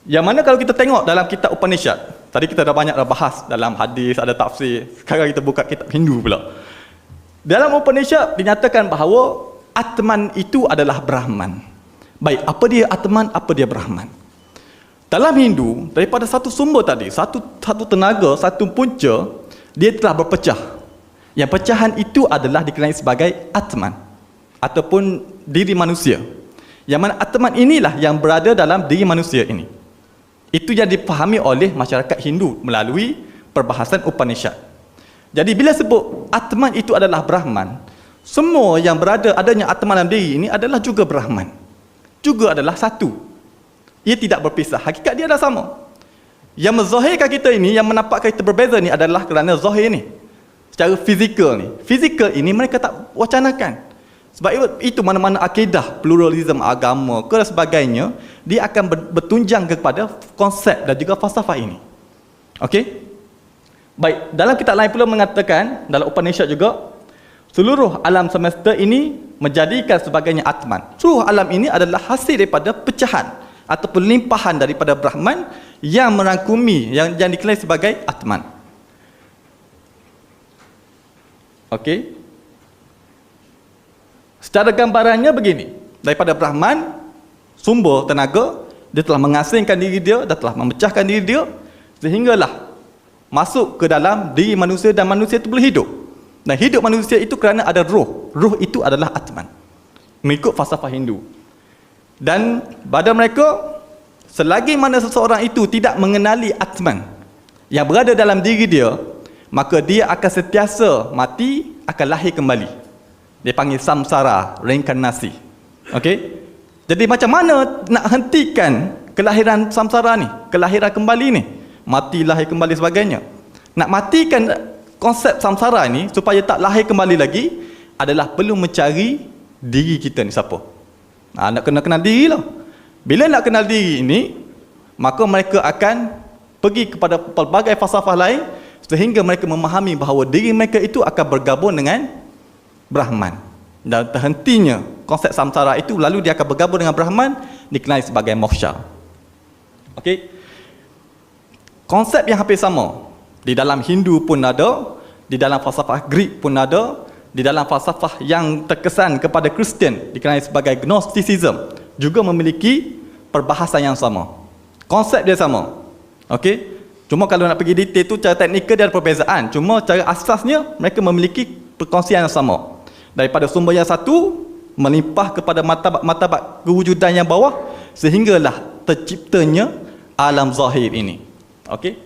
Yang mana kalau kita tengok dalam kitab Upanishad, tadi kita dah banyak bahas dalam hadis, ada tafsir, sekarang kita buka kitab Hindu pula. Dalam Upanishad dinyatakan bahawa Atman itu adalah Brahman. Baik, apa dia Atman, apa dia Brahman? Dalam Hindu, daripada satu sumber tadi, satu tenaga, satu punca, dia telah berpecah. Yang pecahan itu adalah dikenali sebagai Atman ataupun diri manusia. Yang mana Atman inilah yang berada dalam diri manusia ini. Itu yang dipahami oleh masyarakat Hindu melalui perbahasan Upanishad. Jadi bila sebut Atman itu adalah Brahman, semua yang berada adanya Atman dalam diri ini adalah juga Brahman. Juga adalah satu. Ia tidak berpisah. Hakikat dia adalah sama. Yang menzahirkan kita ini, yang menampakkan kita berbeza ni adalah kerana zahir ni. Secara fizikal ni. Fizikal ini mereka tak wacanakan. Sebab itu mana-mana akidah, pluralisme agama ke dan sebagainya, dia akan bertunjang kepada konsep dan juga falsafah ini. Okey? Baik, dalam kitab lain pula mengatakan, dalam Upanishad juga, seluruh alam semesta ini menjadikan sebagainya Atman. Seluruh alam ini adalah hasil daripada pecahan ataupun limpahan daripada Brahman yang merangkumi, yang dikenali sebagai Atman. Okey? Secara gambarannya begini, daripada Brahman, sumber tenaga, dia telah mengasingkan diri dia, dia telah memecahkan diri dia, sehinggalah masuk ke dalam diri manusia dan manusia itu boleh hidup. Dan hidup manusia itu kerana ada roh. Roh itu adalah Atman. Mengikut falsafah Hindu. Dan pada mereka, selagi mana seseorang itu tidak mengenali Atman yang berada dalam diri dia, maka dia akan sentiasa mati, akan lahir kembali. Dia panggil samsara, reinkarnasi. Okey? Jadi macam mana nak hentikan kelahiran samsara ni, kelahiran kembali ni? Mati, lahir kembali sebagainya. Nak matikan konsep samsara ni supaya tak lahir kembali lagi adalah perlu mencari diri kita ni siapa. Nak kenal diri lah. Bila nak kenal diri ini, maka mereka akan pergi kepada pelbagai falsafah lain sehingga mereka memahami bahawa diri mereka itu akan bergabung dengan Brahman. Dan terhentinya konsep samsara itu, lalu dia akan bergabung dengan Brahman, dikenali sebagai moksha. Okey? Konsep yang hampir sama. Di dalam Hindu pun ada, di dalam falsafah Greek pun ada, di dalam falsafah yang terkesan kepada Kristian, dikenali sebagai Gnosticism, juga memiliki perbahasan yang sama. Konsep dia sama. Okey? Cuma kalau nak pergi detail tu, cara teknikal dia ada perbezaan. Cuma cara asasnya, mereka memiliki perkongsian yang sama. Daripada sumber yang satu melimpah kepada martabat kewujudan yang bawah sehinggalah terciptanya alam zahir ini. Okey?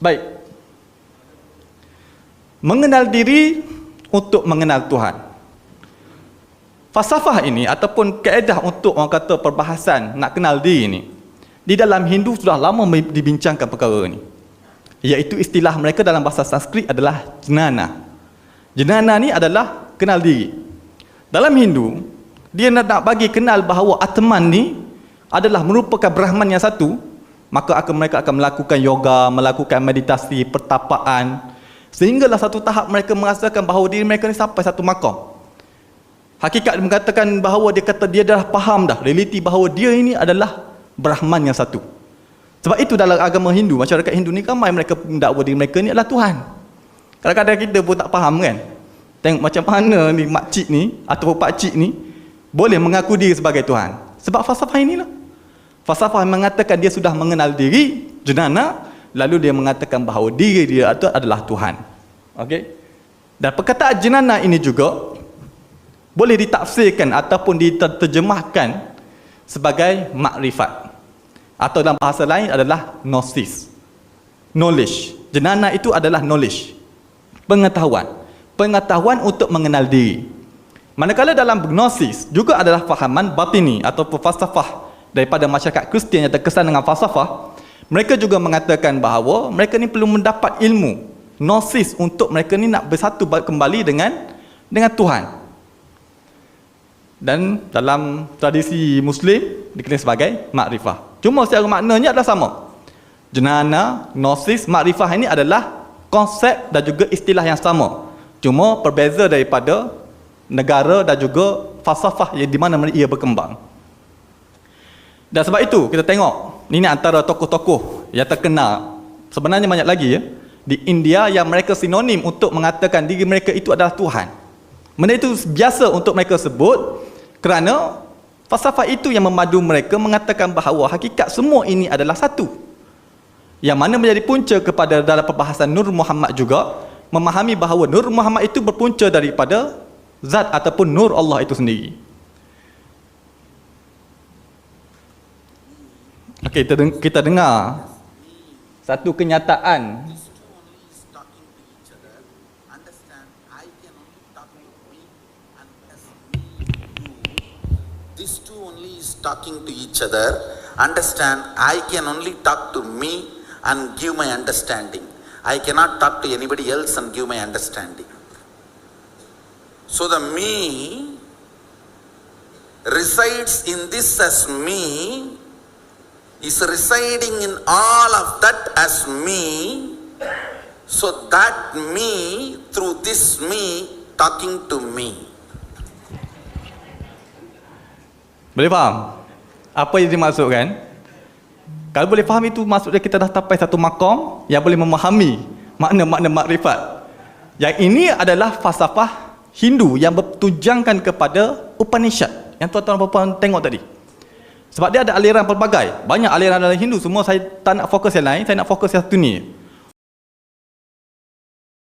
Baik. Mengenal diri untuk mengenal Tuhan. Falsafah ini ataupun kaedah untuk orang kata perbahasan nak kenal diri ini, di dalam Hindu sudah lama dibincangkan perkara ini. Iaitu istilah mereka dalam bahasa Sanskrit adalah jnana. Jnana ni adalah kenal diri. Dalam Hindu, dia nak bagi kenal bahawa Atman ni adalah merupakan Brahman yang satu, maka mereka akan melakukan yoga, melakukan meditasi, pertapaan, sehinggalah satu tahap mereka merasakan bahawa diri mereka ni sampai satu makam. Hakikat mengatakan bahawa dia dah faham dah, realiti bahawa dia ini adalah Brahman yang satu. Sebab itu dalam agama Hindu, masyarakat Hindu ni ramai mereka mendakwa diri mereka ni adalah Tuhan. Kadang-kadang kita pun tak faham kan. Tengok macam mana ni makcik ni ataupun pakcik ni boleh mengaku diri sebagai Tuhan. Sebab falsafah inilah. Falsafah mengatakan dia sudah mengenal diri, jnana, lalu dia mengatakan bahawa diri dia itu adalah Tuhan. Okey? Dan perkataan jnana ini juga boleh ditafsirkan ataupun diterjemahkan sebagai makrifat. Atau dalam bahasa lain adalah gnosis. Knowledge. Jnana itu adalah knowledge. Pengetahuan untuk mengenal diri. Manakala dalam gnosis juga adalah fahaman batini ataupun falsafah daripada masyarakat Kristian yang terkesan dengan falsafah. Mereka juga mengatakan bahawa mereka ni perlu mendapat ilmu gnosis untuk mereka ni nak bersatu kembali dengan Tuhan. Dan dalam tradisi Muslim dikenal sebagai makrifah. Cuma secara maknanya adalah sama. Jnana, gnosis, makrifah ini adalah konsep dan juga istilah yang sama. Cuma berbeza daripada negara dan juga falsafah yang di mana ia berkembang. Dan sebab itu kita tengok Ini antara tokoh-tokoh yang terkenal. Sebenarnya banyak lagi ya. Di India yang mereka sinonim untuk mengatakan diri mereka itu adalah Tuhan. Benda itu biasa untuk mereka sebut kerana falsafah itu yang memadu mereka mengatakan bahawa hakikat semua ini adalah satu. Yang mana menjadi punca kepada dalam perbahasan Nur Muhammad juga memahami bahawa Nur Muhammad itu berpunca daripada zat ataupun nur Allah itu sendiri. Okey, kita dengar satu kenyataan. These two only is talking to each other. Understand, I can only talk to me and give my understanding. I cannot talk to anybody else and give my understanding. So the me resides in this as me, is residing in all of that as me, so that me, through this me, talking to me. Boleh faham apa yang dimaksudkan? Kalau boleh faham itu maksudnya kita dah sampai satu maqam yang boleh memahami makna-makna makrifat. Yang ini adalah falsafah Hindu yang bertujankan kepada Upanishad yang tuan-tuan dan puan tengok tadi. Sebab dia ada aliran pelbagai, banyak aliran dalam Hindu, semua saya tak nak fokus yang lain, saya nak fokus yang satu ni.